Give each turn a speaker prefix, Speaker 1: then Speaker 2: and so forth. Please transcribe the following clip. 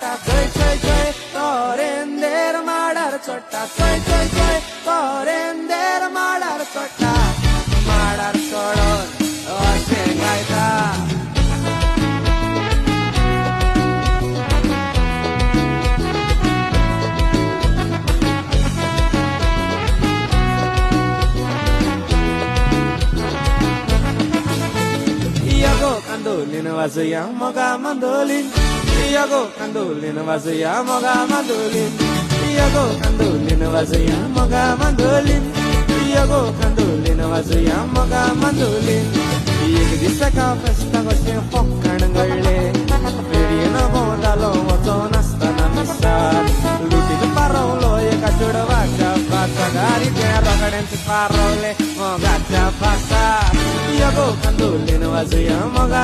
Speaker 1: ಚೊಟ್ಟ ಕೊಯ್ ಕೊಯ್ ಕೊಯ್ ಕೋರೆಂದೇರ ಮಾಡಾರ ಚೊಟ್ಟ ಕೊಯ್ ಕೊಯ್ ಕೊಯ್ ಕೋರೆಂದೇರ ಮಾಡಾರ ಚೊಟ್ಟ ಮಾಡಾರ ಕೊಡೋನ್ ಶೇಂಗಾಯ್ತಾ Iago kandolin wasya moga mandolin Iago kandolin wasya moga mandolin Iago kandolin wasya moga mandolin Iago kandolin wasya moga mandolin एक दिसका फेस्ता कशें फक्कणगळ्ळे फेरयेन गोंदालो वचो नासतना मिसाल लुटीत पारवलो एका चेडवाच्या फासा गाडीच्या रोकड्यांत पारवले मोगाच्या fossa Iago kandolin wasya moga